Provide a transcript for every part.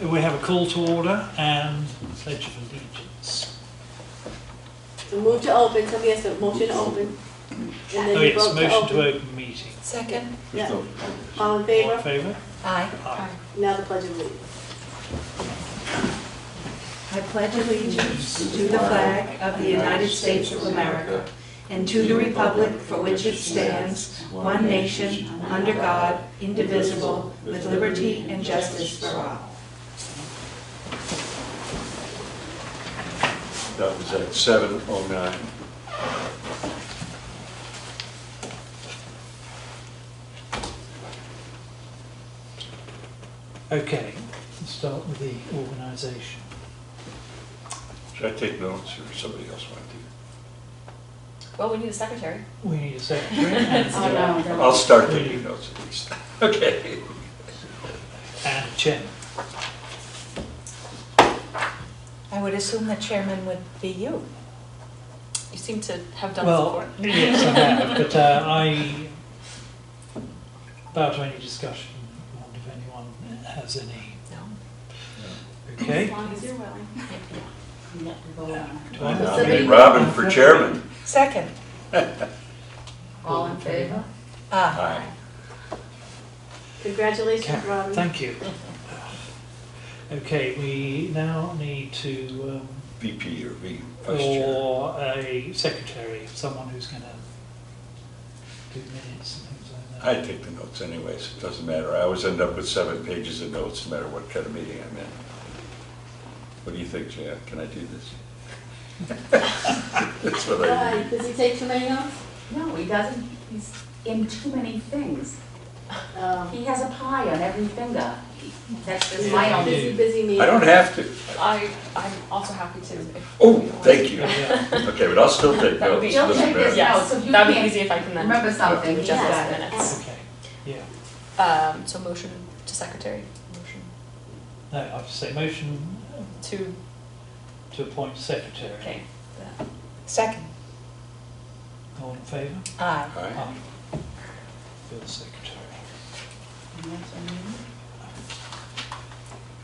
we have a call to order and pledge of allegiance. So move to open, somebody has to motion to open. And then Oh you yes, vote motion to open meeting. Second. Yeah. No. All in All favor? in favour? Aye. Aye. Now the pledge of allegiance. I pledge allegiance to the flag of the United States of America and to the republic for which it stands, one nation, under God, indivisible, with liberty and justice for all. That was at 7:09. Okay, let's start with the organisation. Should I take notes or somebody else want to? Well, we need a secretary. We need a secretary and, Oh, no. I'll start taking notes at least. Okay. and a chairman. I would assume the chairman would be you. You seem to have done Well, it before. yes, I have, but I, about any discussion, I wonder if anyone has any. No. Okay. As long as you're willing. Do I I have- nominate Robin for chairman. Second. All in favor? Ah. Aye. Congratulations, Robin. Thank you. Okay, we now need to, VP or vice chair. or a secretary, someone who's going to do minutes and things like that. I take the notes anyways, it doesn't matter. I always end up with 7 pages of notes, no matter what kind of meeting I'm in. What do you think, Jan? Can I do this? That's what I Why? need. Does he take too many notes? No, he doesn't. He's in too many things. He has a pie on every finger. That's just my Yeah. only. Busy meeting. I don't have to. I'm also happy to. Oh, thank you. Yeah. Okay, but I'll still take That would notes. be- He'll Doesn't take this matter. note, so if you That'd be can't easy if I can then. remember something, Just he's the got it. minutes. Okay, yeah. So motion to secretary, motion No, I have to say motion to, to appoint secretary. okay. Second. All in favour? Aye. Aye. Aye. For the secretary.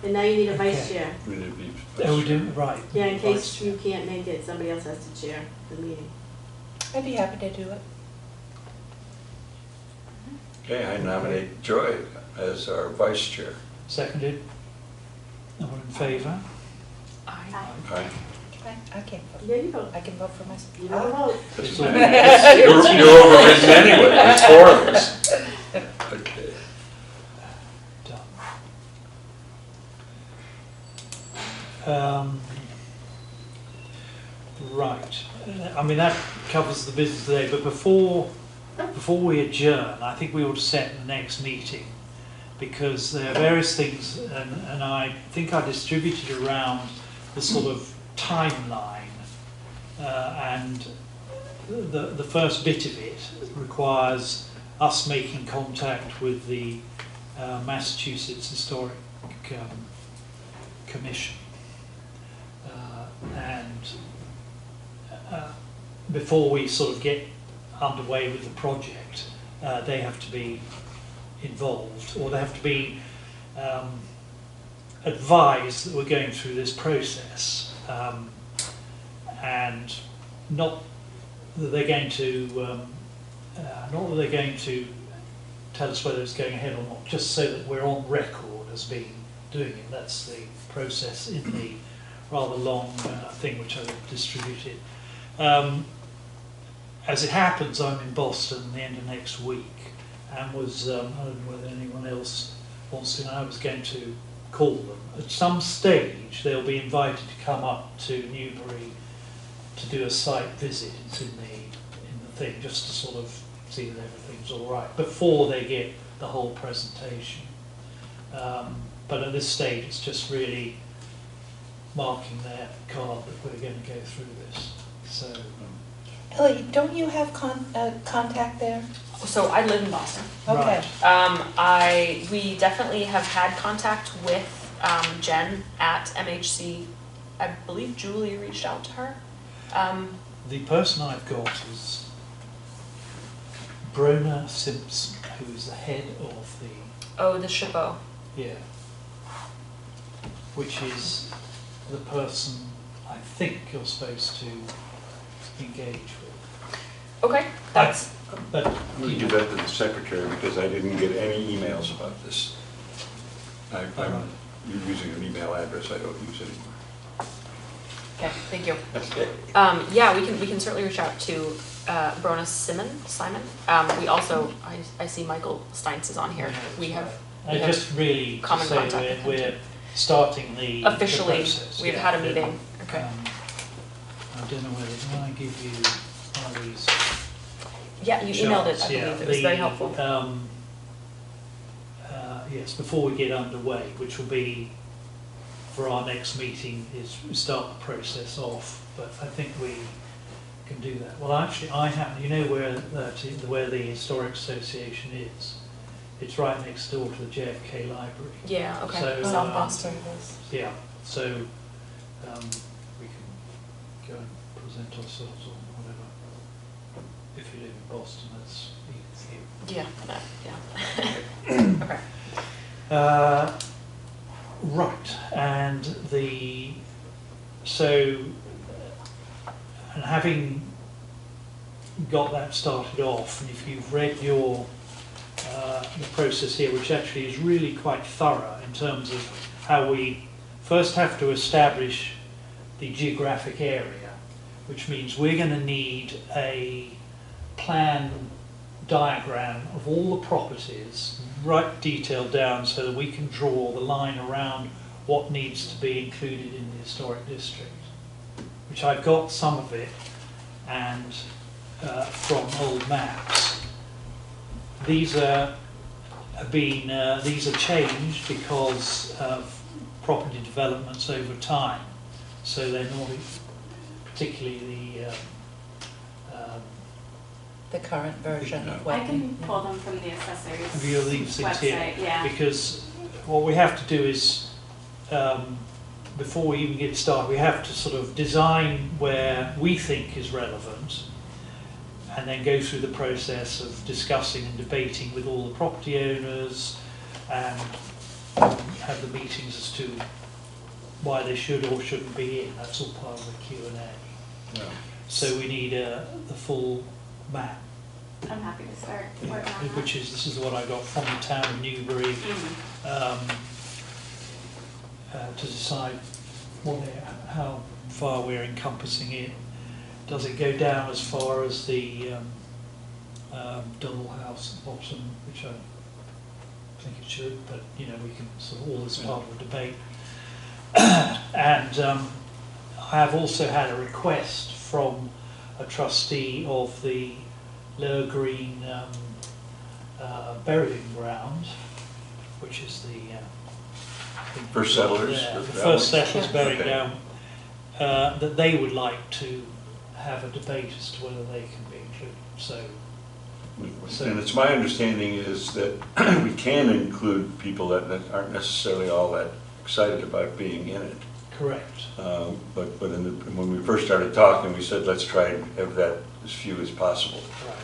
And now you need a vice Okay. chair. We need to be- Oh, we do, right. Yeah, in case Vice you can't make it, somebody else has to chair the meeting. I'd be happy to do it. Okay, I nominate Joy as our vice chair. Seconded. All in favour? Aye. Aye. I can't vote. There you go. I can vote for myself. You never vote. It's Doesn't all- matter. You're overridden anyway, there's 4 of us. Okay. Done. Right, I mean, that covers the business today, but before we adjourn, I think we ought to set the next meeting, because there are various things, and I think I distributed around the sort of timeline, and the first bit of it requires us making contact with the Massachusetts Historic Commission. Before we sort of get underway with the project, they have to be involved, or they have to be advised that we're going through this process, and not that they're going to tell us whether it's going ahead or not, just so that we're on record as being doing it. That's the process in the rather long thing which I've distributed. As it happens, I'm in Boston the end of next week, and was, I don't know whether anyone else wants to, I was going to call them. At some stage, they'll be invited to come up to Newbury to do a site visit. It's in the thing, just to sort of see that everything's all right, before they get the whole presentation. But at this stage, it's just really marking their card that we're going to go through this. So, Ellie, don't you have contact there? So I live in Boston. Okay. We definitely have had contact with Jen at MHC. I believe Julie reached out to her. the person I've got is Brona Simpson, who is the head of the, Oh, the SHPO. yeah. which is the person I think you're supposed to engage with. Okay, that's, But I'm going to give that to the secretary because I didn't get any emails about this. I'm using an email address I don't use anymore. okay, thank you. Okay. Yeah, we can certainly reach out to Brona Simon. We also, I see Michael Steins is on here. We have just really to common say contact with him we're starting the officially, process. we've Yeah. had a meeting. Okay. I don't know whether, did I give you one of these? Yeah, you emailed it, charts? I believe. Yeah, It was very helpful. Yes, before we get underway, which will be for our next meeting, is we start the process off, but I think we can do that. Well, actually, I happen, you know where the Historic Association is? It's right next door to the JFK Library. Yeah, okay. So, South Boston is. Yeah, so we can go and present ourselves or whatever. If you live in Boston, that's easy. Yeah, yeah. Okay. Right, and and having got that started off, and if you've read the process here, which actually is really quite thorough in terms of how we first have to establish the geographic area, which means we're going to need a plan diagram of all the properties, right detailed down so that we can draw the line around what needs to be included in the historic district, which I've got some of it and from old maps. These are changed because of property developments over time, so they're not particularly The current version of I what. can pull them from the assessor's view of these things here, website, yeah. because what we have to do is, before we even get started, we have to sort of design where we think is relevant, and then go through the process of discussing and debating with all the property owners, and have the meetings as to why they should or shouldn't be in. That's all part of the Q&A. Yeah. So we need the full map. I'm happy to start working on that. This is what I got from the town of Newbury, to decide how far we're encompassing it. Does it go down as far as the double house at the bottom, which I think it should, but we can sort of, all this part of the debate. And I have also had a request from a trustee of the Lower Green burying ground, which is the First settlers? the that first one? settlers burying Okay. ground, that they would like to have a debate as to whether they can be included. So And it's my understanding is that we can include people that aren't necessarily all that excited about being in it. correct. But when we first started talking, we said, let's try and have that as few as possible. Right.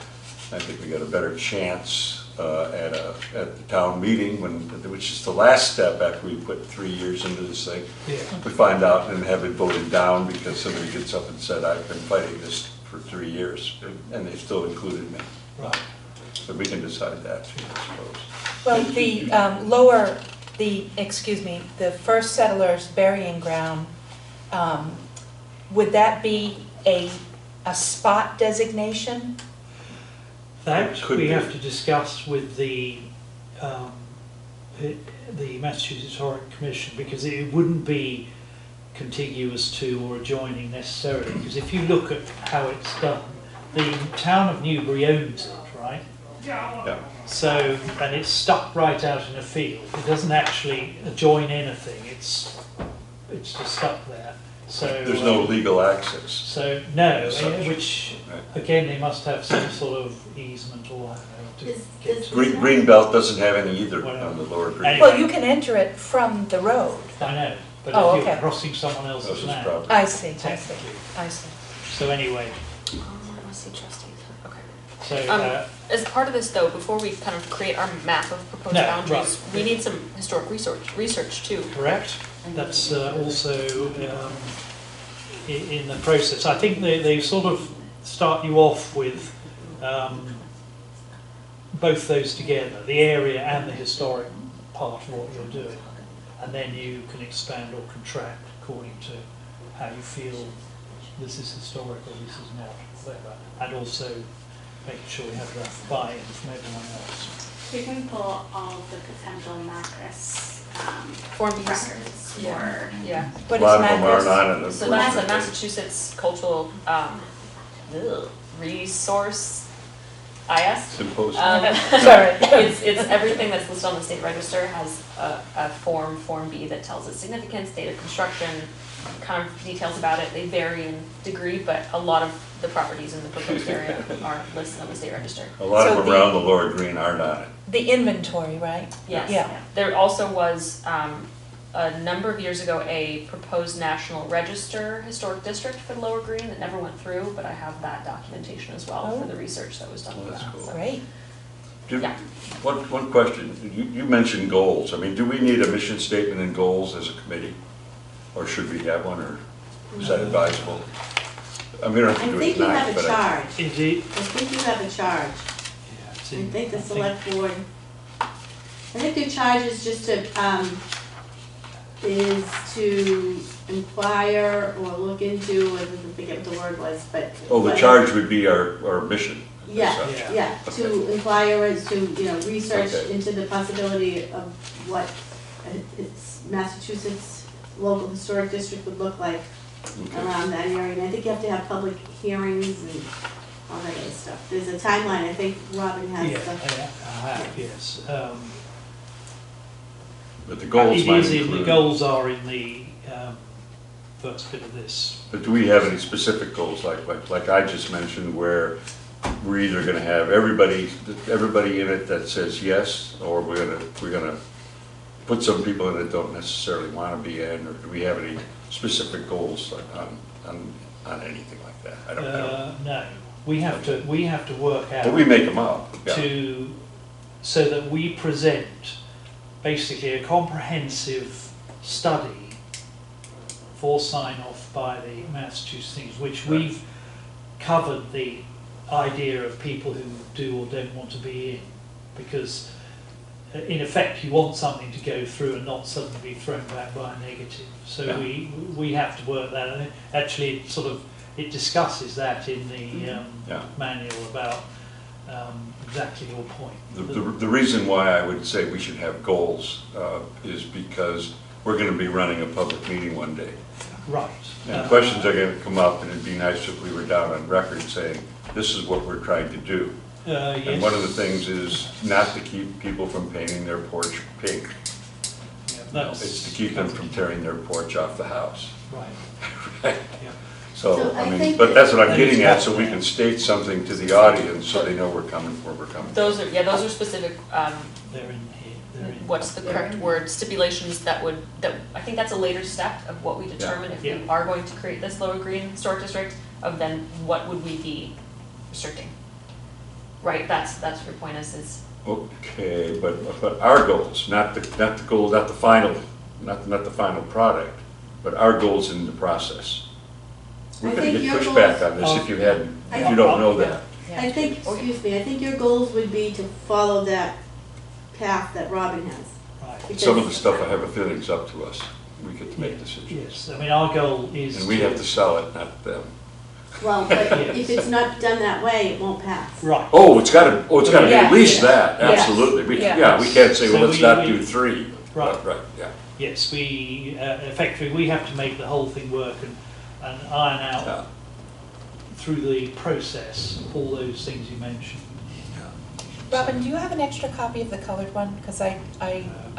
I think we got a better chance at the town meeting, which is the last step after we put 3 years into this thing. Yeah. We find out and have it voted down because somebody gets up and said, I've been fighting this for 3 years, and they still included me. Right. So we can decide that, I suppose. Well, the first settlers burying ground, would that be a spot designation? That Could we be. have to discuss with the Massachusetts Historic Commission, because it wouldn't be contiguous to or adjoining necessarily, because if you look at how it's done, the town of Newbury owns it, right? Yeah. So, and it's stuck right out in a field. It doesn't actually adjoin anything. It's just stuck there. So There's no legal access. So no, As such. which Right. again they must have some sort of easement or I don't know to Is- get is to. Greenbelt doesn't have any either Well, on the lower green. anyway. Well, you can enter it from the road. I know, but Oh, if you're okay. crossing someone That's else's his land, property. I see, I see, technically. I see. So anyway, Let's see, trustees. Okay. So, As part of this though, before we kind of create our map of proposed No, boundaries, right. we need some historic research too. correct, that's also in the process. I think they sort of start you off with both those together, the area and the historic part of what you're doing. And then you can expand or contract according to how you feel this is historic or this is not, whatever. And also making sure we have the buy-in from everyone else. We can pull all of the potential mattress Form Bs. records Yeah. for Yeah. What A is lot of them are Madras? not in the. So that's a Massachusetts Cultural Resource IS. Symposium. Sorry, it's everything that's listed on the state register has a Form B that tells its significance, date of construction, kind of details about it. They vary in degree, but a lot of the properties in the proposed area are listed on the state register. A lot of So them around the Lower Green are not. The inventory, right? Yes. Yeah. There also was, a number of years ago, a proposed National Register Historic District for the Lower Green that never went through, but I have that documentation as well for the research that was done. Oh, that's cool. Great. Yeah. One question, you mentioned goals. I mean, do we need a mission statement and goals as a committee? Or should we have one, or is that advisable? I mean, we don't have I to do it think you tonight, have a but charge. Indeed. I think you have a charge. Yeah, it's I in- think the I select board, I think your charge is just to, is to inquire or look into, I didn't forget what the word was, but. Oh, the charge would be our mission. as Yeah, such. Yeah. yeah, to inquire as to, research Okay. into the possibility of what it's Massachusetts local historic district would look like Okay. around that area. And I think you have to have public hearings and all that other stuff. There's a timeline, I think Robin Yeah, has the. I have, yes. But the goals It might is in, the include. goals are in the first bit of this. But do we have any specific goals, like I just mentioned, where we're either gonna have everybody in it that says yes, or we're gonna put some people in that don't necessarily wanna be in, or do we have any specific goals on anything like that? I don't know. No, we have to work out But we make them up, yeah. so that we present basically a comprehensive study for sign-off by the Massachusetts things, which we've covered the idea of people who do or don't want to be in, because in effect you want something to go through and not suddenly be thrown back by a negative. So Yeah. we have to work that, and actually it discusses that in the Yeah. manual about exactly your point. The reason why I would say we should have goals is because we're gonna be running a public meeting one day. Right. And questions are gonna come up, and it'd be nice if we were down on record saying, this is what we're trying to do. Yes. And one of the things is not to keep people from painting their porch pink. Yeah, It's to keep them from tearing their porch off the house. Right. Yeah. So, So I I mean, think but that's what I'm that getting is at, so we helpful. can state something to the audience so they know we're coming, where we're coming. Those are specific, They're in here. They're in. what's the correct word, stipulations that I think that's a later step of what we determine if we Yeah. are going to create this Lower Green Historic District, of then what would we be restricting? Right, that's your point is, Okay, but our goals, not the goal, not the final product, but our goals in the process. We're I gonna think get your pushback goals- on this if you hadn't, I- if you don't know that. I think, excuse me, I think your goals would be to follow that path that Robin has. Right. Some of the stuff I have a feeling's up to us. We get to make Yeah, decisions. Yes, I mean, our goal is And we have to sell it, not them. Well, but Yes. if it's not done that way, it won't pass. Right. Oh, it's gotta be Yeah. at least that, Yes. absolutely. Yeah. Yeah, we can't say, well, So let's not we- do 3. Right. Right, yeah. Yes, we, effectively, we have to make the whole thing work and iron out Yeah. through the process all those things you mentioned. Robin, do you have an extra copy of the colored one? Because I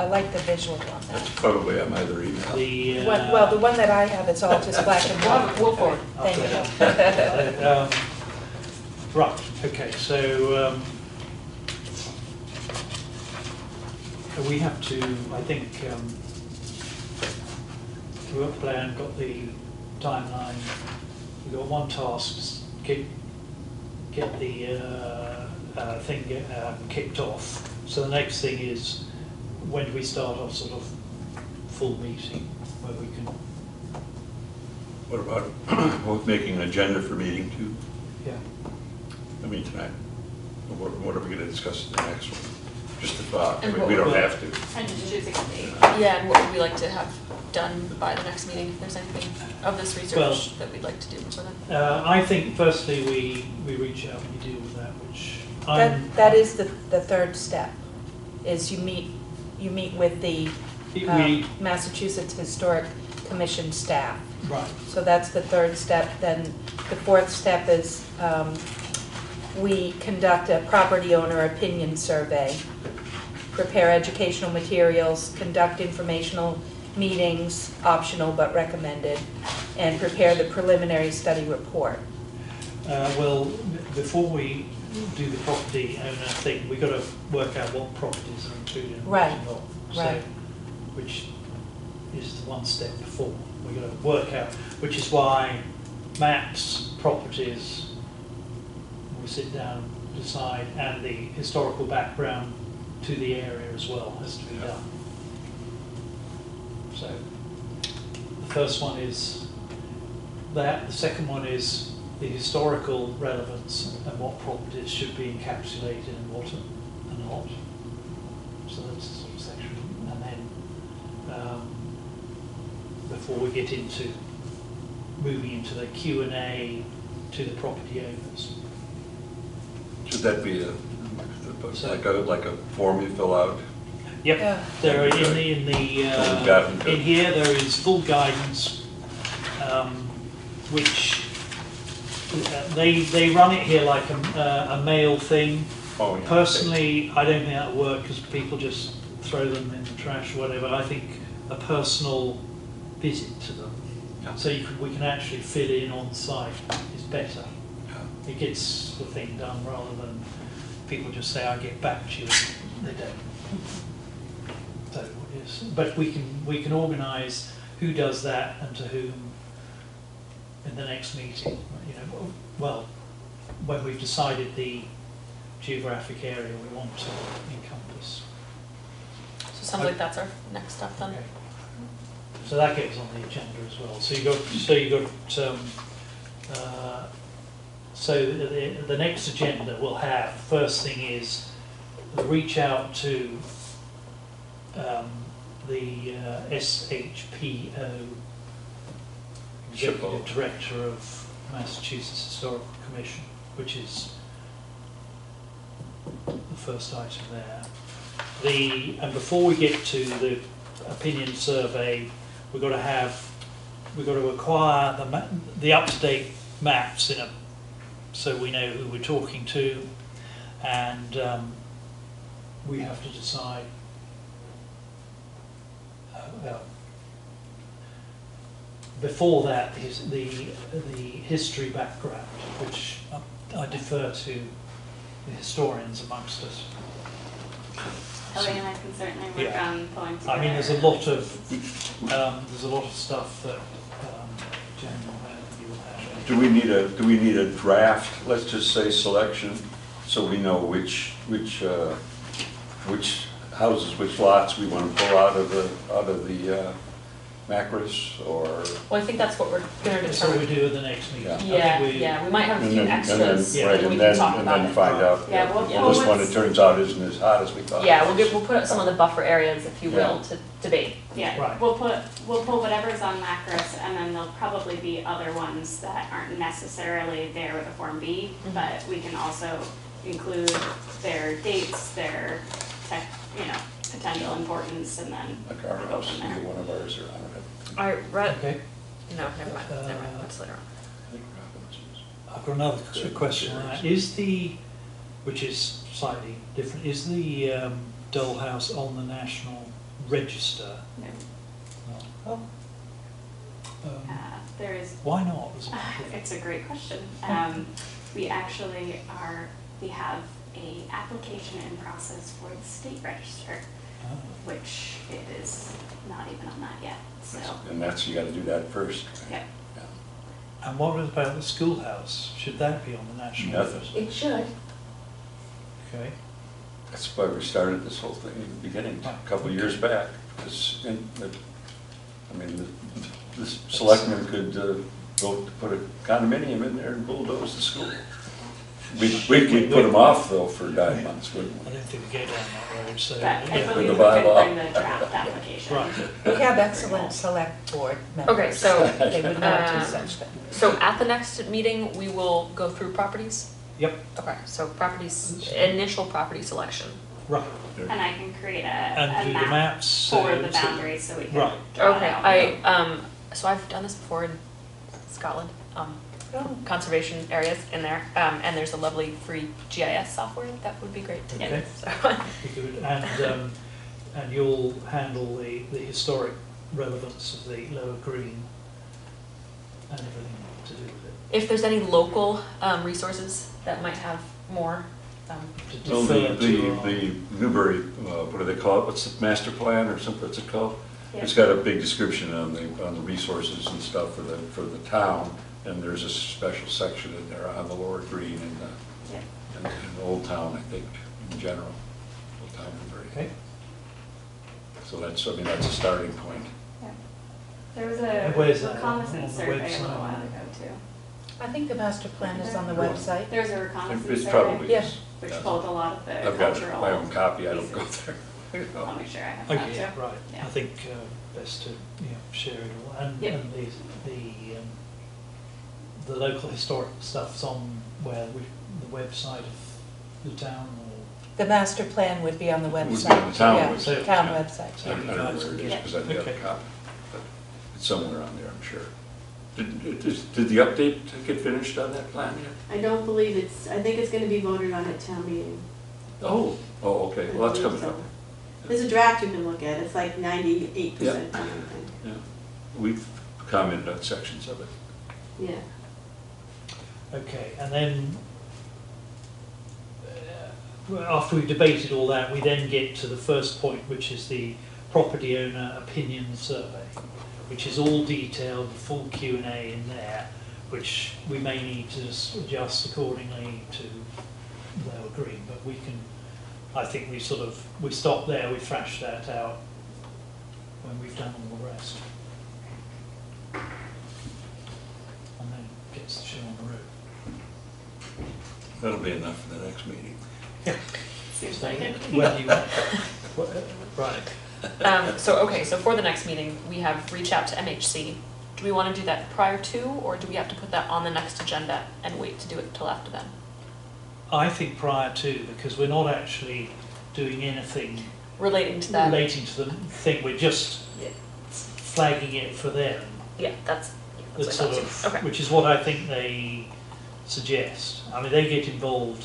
like the visual on That's that. probably on my other email. The, Well, the one that I have, it's all just black and white. we'll forward. Thank you. Right, okay, so we have to, I think, work plan, got the timeline, we've got one task, get the thing kicked off. So the next thing is, when do we start our sort of full meeting where we can, What about making an agenda for meeting 2? yeah. I mean, tonight. What are we going to discuss in the next one? Just a thought. I And mean, what we don't would- have to. And just choosing a date. Yeah, and what would we like to have done by the next meeting, if there's anything of this research Well- that we'd like to do before then? I think firstly we reach out and we deal with that, which I'm, That is the third step, is you meet with the we, Massachusetts Historic Commission staff. right, So that's the third step. Then the fourth step is we conduct a property owner opinion survey, prepare educational materials, conduct informational meetings, optional but recommended, and prepare the preliminary study report. well, before we do the property owner thing, we've got to work out what properties are included and what Right, are not. So, right. which is the one step before. We've got to work out, which is why maps, properties, we sit down, decide, and the historical background to the area as well has to be done. So the first one is that, the second one is the historical relevance and what properties should be encapsulated and what are not. So that's the sort of section. And then before we get into moving into the Q&A to the property owners. Should that be like a form you fill out? Yep, Yeah. there in So we've got- in here there is full guidance, which they run it here like a mail thing. Oh, yeah. Personally, I don't think that would work because people just throw them in the trash or whatever. I think a personal visit to them, Yeah. so we can actually fill in on site is better. Yeah. It gets the thing done rather than people just say, "I'll get back to you." They don't. So yes, but we can organise who does that and to whom in the next meeting. You know, well, when we've decided the geographic area we want to encompass. So it sounds like that's our next step then. Okay. So that gets on the agenda as well. So the next agenda we'll have, first thing is reach out to the SHPO, Executive Director of Massachusetts Historical Commission, which is the first item there. And before we get to the opinion survey, we've got to acquire the up-to-date maps so we know who we're talking to, and we have to decide. Before that is the history background, which I defer to the historians amongst us. Ellie and I can certainly work Yeah. on pulling together. I mean, there's a lot of stuff that Jen will have. Do we need a draft, let's just say selection, so we know which houses, which lots we want to pull out of the Macris, or? Well, I think that's what we're gonna That's what we determine. do at the next meeting. Yeah. I think Yeah, we might have a and few then- extras, yeah, right, and we and can then talk about it. find out, Yeah, well, well, this one, let's- it turns out, isn't as hot as we thought. Yeah, we'll put up some of the buffer areas, if you will, Yeah. to debate. Yeah, Right. we'll pull whatever's on Macris, and then there'll probably be other ones that aren't necessarily there with a Form B, Mhm. but we can also include their dates, their potential importance, and then Like our we'll go house, from either there. one of ours are on it. I read, Okay, no, never mind, that's later on. I think Robbins is. I've got another question on that. Which is slightly different, is the Dole House on the National Register? No. No. There is Why not? As a matter of- It's a great question. We have a application in process for the state register, Oh. which it is not even on that yet, so, And that's, you gotta do that first. yeah. And what about the schoolhouse? Should that be on the National Nothing. Register? It should. Okay. That's why we started this whole thing in the beginning, a couple of years back. I mean, the selectmen could vote to put a condominium in there and bulldoze the school. We could put them off though for 9 months, wouldn't I we? don't think we go down that road, so. But I yeah. believe the we could bylaw. bring the draft application. Right. We have excellent select board members. Okay, so, They would not do uh, such things. So at the next meeting, we will go through properties? Yep, Okay, so properties, initial property selection. right. And I can create And a do the map maps. for the to- boundaries so we can Right. draw it Okay, out. so I've done this before in Scotland, Oh, conservation areas in there, and there's a lovely free GIS software that would be great to Okay. get, so. Be good. And you'll handle the historic relevance of the Lower Green and everything to do with If there's any local resources that might have more, it. To Well, defer to our- the Newbury, what do they call it? What's the master plan or something? What's it called? Yeah. It's got a big description on the resources and stuff for the town, and there's a special section in there on the Lower Green and Yeah. and Old Town, I think, in general. Old Town Newbury. Okay, So that's, I mean, that's a starting point. There was And where's a that? reconnaissance On the survey a little website? while ago too. I think the master plan is on the Really? website. There's a reconnaissance It's survey, probably, Yeah. which yeah. pulled a lot of the I've got cultural. my own copy, I don't go pieces. there. You know. I'll make sure I have that okay, too. yeah, right. Yeah. I think best to, share it all. And Yep. and the local historic stuff's on the website of the town or? The master plan would be on the It would be website. on the town Yeah, website. Town Yeah. website. I don't know where it is, because I've got a Okay. copy, but it's somewhere on there, I'm sure. Did the update get finished on that plan yet? I don't believe I think it's gonna be voted on at town meeting. Oh, okay, well, that's coming up. There's a draft you can look at, it's like 98% done, I think. Yeah, we've commented on sections of it. Yeah. Okay, and then well, after we've debated all that, we then get to the first point, which is the property owner opinion survey, which is all detailed, full Q&A in there, which we may need to just adjust accordingly to Lower Green, but we can, I think we stop there, we thrash that out when we've done all the rest. And then gets the show on the road. That'll be enough for the next meeting. Yeah. Seems like it. When do you want? Right. so for the next meeting, we have reached out to MHC. Do we want to do that prior to, or do we have to put that on the next agenda and wait to do it till after then? I think prior to, because we're not actually doing anything Relating to that? relating to the thing, we're just Yeah. flagging it for them. Yeah, that's what I That's sort thought of, too. Okay. which is what I think they suggest. I mean, they get involved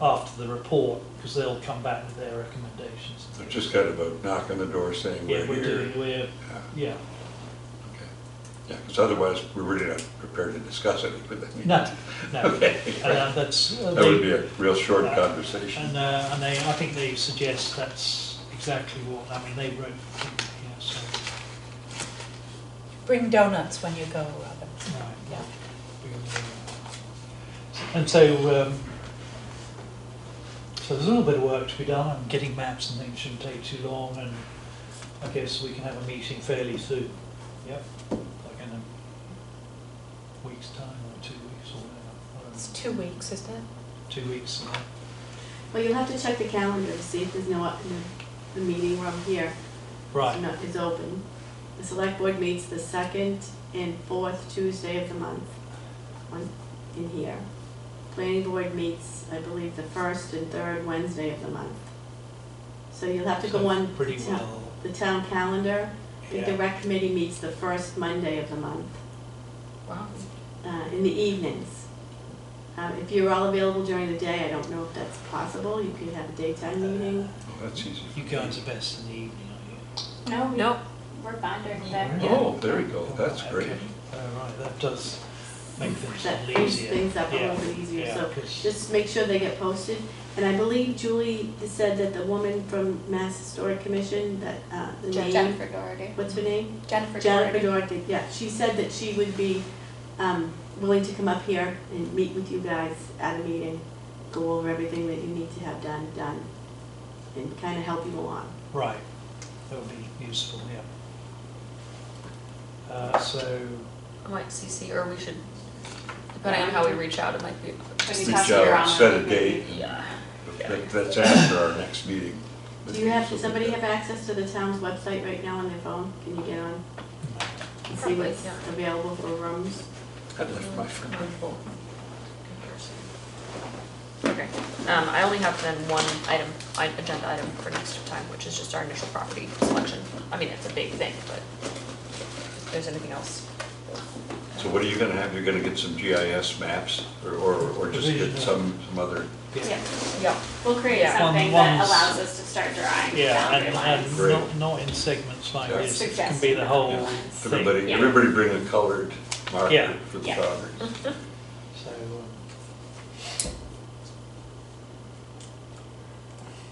after the report, because they'll come back with their recommendations. So just kind of a knock on the door saying Yeah, we're here. we're, Yeah, yeah. okay. Yeah, because otherwise, we're really not prepared to discuss it with them. No, no. Okay. That's. That would be a real short conversation. And I think they suggest that's exactly what, I mean, they wrote, yeah, so, Bring donuts when you go, Robin. right. Yeah. And so there's a little bit of work to be done, and getting maps and things shouldn't take too long, and I guess we can have a meeting fairly soon. Yep, like in a week's time, or 2 weeks, or whatever. It's 2 weeks, isn't it? 2 weeks. Well, you'll have to check the calendar to see if there's the meeting room here Right, is open. The select board meets the second and fourth Tuesday of the month in here. Planning board meets, I believe, the first and third Wednesday of the month. So you'll have to go So on pretty well. the town calendar. I think the Yeah. rec committee meets the first Monday of the month, Wow. in the evenings. If you're all available during the day, I don't know if that's possible. You could have a daytime meeting. Oh, that's easy. You guys are best in the evening, are you? No, Nope. we're fine during the day. Oh, there we go, that's Right, great. okay. Right, that does make things a That little frees easier. things up a Yeah, little bit easier, yeah, so 'cause- just make sure they get posted. And I believe Julie said that the woman from Mass Historic Commission, that, the name, Jennifer Doherty. what's her name? Jennifer Jennifer Doherty. Doherty, yeah, she said that she would be, willing to come up here and meet with you guys at a meeting go over everything that you need to have done, and kind of help you along. Right, that would be useful, yeah. So, I might CC, or we should, depending on how we reach out, it might be. When Reach you talk to your out, own, set a maybe. date, Yeah. that's after our next meeting. Do you have, does somebody have access to the town's website right now on their phone? Can you get on and see Probably, what's yeah. available for rooms? I left my phone. Okay, I only have then one item, agenda item for next time, which is just our initial property selection. I mean, it's a big thing, but if there's anything else. So what are you gonna have? You're gonna get some GIS maps or just get some other? Yeah, Yeah. we'll create Yeah. something that Ones- allows us to start drawing yeah, boundary and lines. Great. not in segments like Yeah. this, it can Suggesting be the whole boundary thing. lines. Everybody, Yeah. everybody bring a colored marker Yeah. for the Yeah. boundaries. So,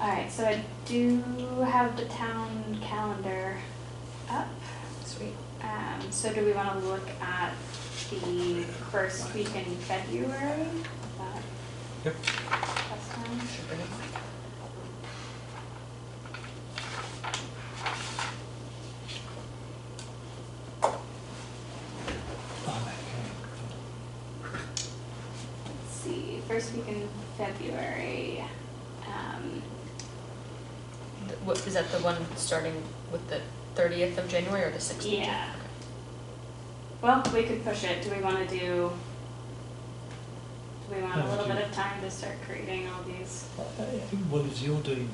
All right, so I do have the town calendar up. Sweet. So do we want to look at the first week in February? Is that Yep. best time? Should bring it. okay. Let's see, first week in February. What, is that the one starting with the 30th of January or the 6th of January? Yeah. Well, we could push it. Do we want to do we want a little bit of time to start creating all these? Well, as you're doing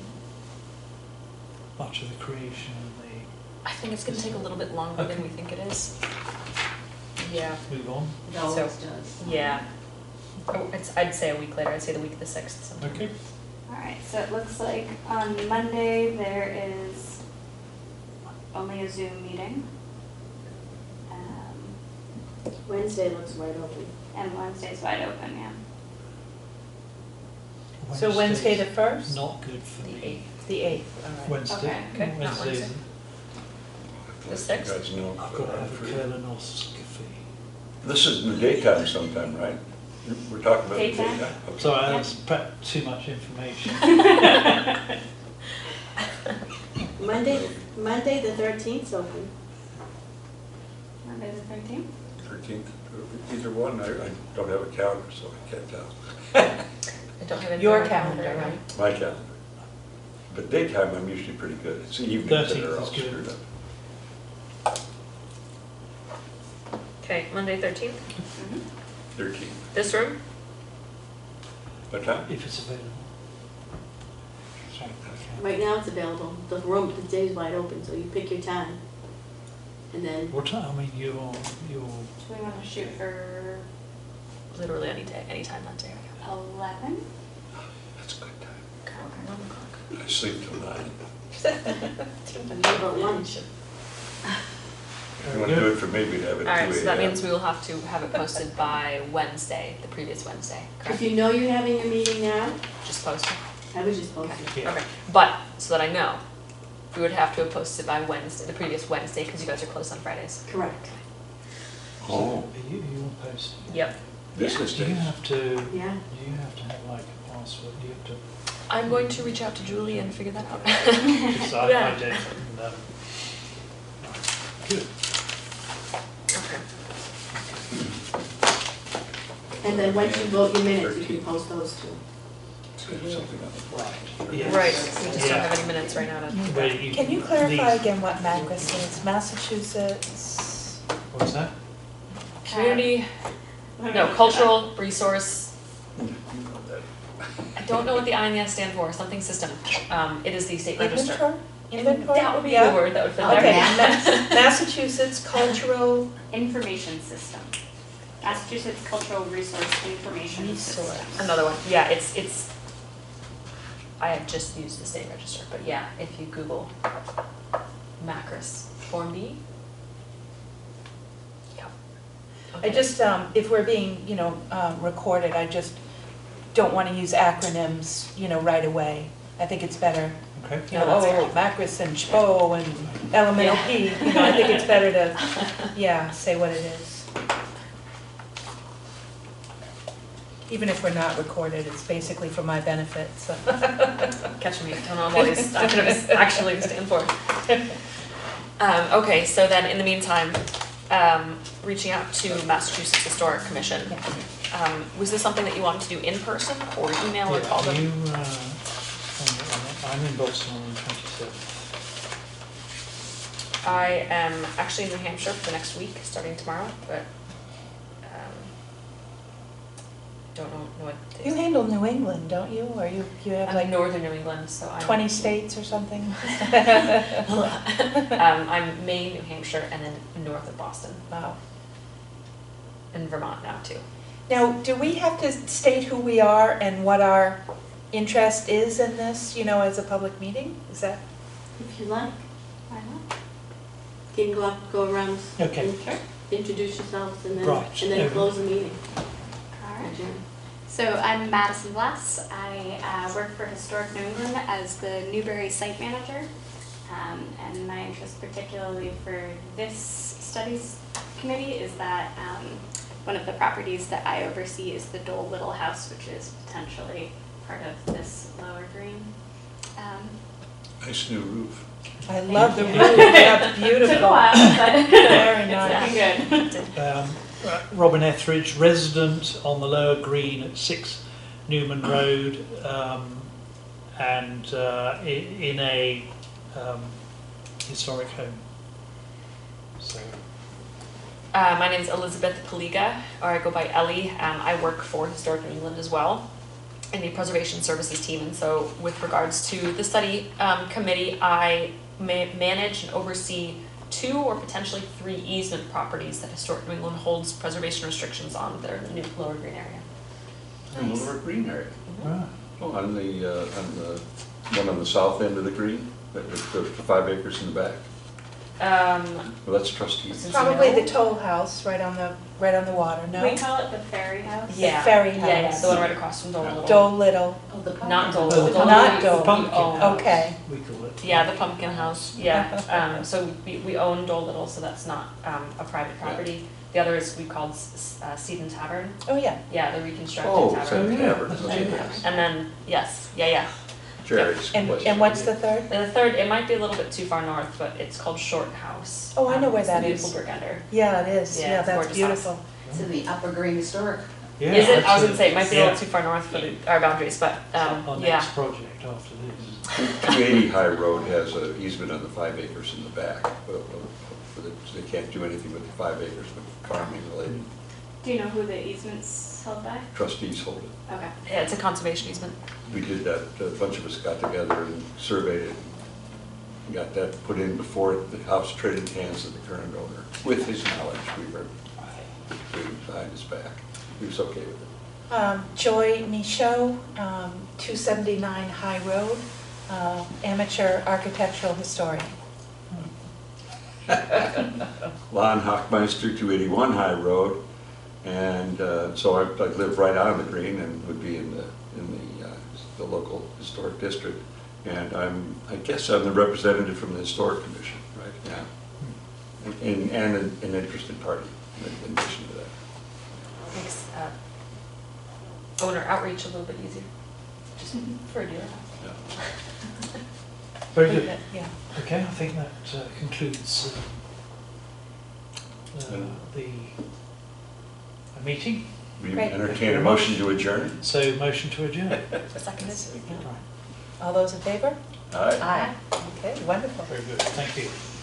much of the creation and I think it's gonna take a little bit longer than Okay. we think it is. Yeah, the move on, It always does. yeah. Oh, I'd say a week later, I'd say the week of the 6th sometime. okay? All right, so it looks like on Monday there is only a Zoom meeting. Wednesday looks wide open. And Wednesday's wide open, yeah. So Wednesday the Wednesday's 1st? not good for The me. 8th. The 8th, all right. Wednesday, Okay, not Wednesday's, Wednesday. The You 6th? guys know. I've got to have a colonoscopy. This is in the daytime sometime, right? We're talking about the Daytime? daytime. Okay. So that's perhaps too much information. Monday the 13th 's open. Monday the 13th? 13th, either one, I don't have a calendar, so I can't tell. I don't have any. Your on my calendar, right? My calendar. But daytime, I'm usually pretty good. It's the evenings that 13th are all is good. screwed up. Okay, Monday 13th, Mm-hmm. 13th. this room? What time? If it's available. Sorry, okay. Right now it's available. The room, the day's wide open, so you pick your time. And then, What time, I mean, you're, Do we want to shoot for Literally any day, anytime that day. 11? That's a good time. Okay, 11 o'clock. I sleep till 9. what about lunch? If you want to do it for me, we'd have it All at 2 right, so that a.m. means we will have to have it posted by Wednesday, the previous Wednesday, If correct? you know you're having a meeting now, Just post it? I would just post Okay. it. Yeah. Okay, but, so that I know, we would have to have posted by Wednesday, the previous Wednesday, because you guys are closed on Fridays. Correct. Oh, You want posting? Yep. business Do you days. have to, Yeah. do you have to have like a password? Do you have to, I'm going to reach out to Julie and figure that out. because I Yeah. don't know. Good. Okay. And then once you vote your minutes, you can post those too. Something else. Right. Yes. Right, we just don't Yeah. have any minutes right now to. Where Can you clarify these- again what MACRIS is? Massachusetts? What's that? Community, no, cultural resource, I don't know what the I and the S stand for, something system. It is the state register. Inventory? That would be Yeah. the word that would fit Okay, there. Massachusetts Cultural Information system. Massachusetts Cultural Resource Information Resource. System. Another one, yeah, it's, I have just used the state register, but yeah, if you Google MACRIS Form B. Yeah. I just, if we're being, recorded, I just don't want to use acronyms, right away. I think it's better, Okay. MACRIS and SPO and LMNOP, I think it's better to, say what it is. Even if we're not recorded, it's basically for my benefit, so. Catch me, don't know what these acronyms actually stand for. Okay, so then in the meantime, reaching out to Massachusetts Historic Commission. Was this something that you wanted to do in person or email or call them? I'm in Boston on the 27th. I am actually in New Hampshire for the next week, starting tomorrow, but don't know what days. You handle New England, don't you? Or you have I'm like northern New England, so I'm 20 states or something? I'm Maine, New Hampshire, and then north of Boston, Wow. and Vermont now too. Now, do we have to state who we are and what our interest is in this, as a public meeting? Is that? If you like, Why not? can you go around Okay. and introduce yourselves and then, Right. and then close the meeting. All right. Adjourn. So I'm Madison Blass. I work for Historic New England as the Newbury Site Manager. And my interest particularly for this studies committee is that one of the properties that I oversee is the Dole Little House, which is potentially part of this lower green. Nice new roof. I love the roof, yeah, beautiful. Took a while, but Very it's nice. looking good. Robin Etheridge, resident on the Lower Green at 6 Newman Road, and in a historic home. So, My name is Elizabeth Paliga, or I go by Ellie. I work for Historic New England as well in the Preservation Services team. And so with regards to the study committee, I manage and oversee 2 or potentially 3 easement properties that Historic New England holds preservation restrictions on that are in the new Lower Green area. In the lower green area. ah, Oh, on the one on the south end of the green, with the 5 acres in the back. Well, that's trustees. Since Probably you know- the toll house right on the water, no? We call it the Ferry House. Yeah. Ferry Yeah, house. the one right across from Dole Little. Dole Little, Oh, the pumpkin. Not Dole. Oh, the Dole Not we- Dole. we Pumpkin own. house, Okay. we call it. Yeah, the pumpkin house, yeah. So we own Dole Little, so that's not a private property. The other is we called Seaton Tavern. oh yeah. Yeah, the reconstructed Oh, tavern. St. Tabards, Yeah. okay. And then, yes, yeah. Jerry's And place. what's the third? And the third, it might be a little bit too far north, but it's called Short House. Oh, I know where it's a that beautiful is. brick ender. Yeah, it is, Yeah, yeah, it's that's gorgeous beautiful. It's in the Upper Green Historic. Yeah, Is it? I was absolutely. gonna say, it might be a Yeah. little too far north for our boundaries, but, Our yeah. next project after this. 280 High Road has an easement on the 5 acres in the back, but they can't do anything with the 5 acres with farming related. Do you know who the easement's held by? Trustees hold it. Okay. Yeah, it's a conservation easement. We did that, a bunch of us got together and surveyed it, and got that put in before the house traded hands to the current owner. With his knowledge, we were behind his back. He was okay with it. Joy Michaud, 279 High Road, amateur architectural historian. Lon Hochmeister, 281 High Road, and so I live right on the green and would be in the local historic district. And I guess I'm the representative from the Historic Commission, right? Yeah. And an interested party in addition to that. Makes owner outreach a little bit easier, just for a dealer. Yeah. Very good. Yeah. Okay, I think that concludes the meeting. We Great. entertain a motion to adjourn. So motion to adjourn. Seconded. Right. All those in favor? Aye. Aye. Okay, wonderful. Very good, thank you.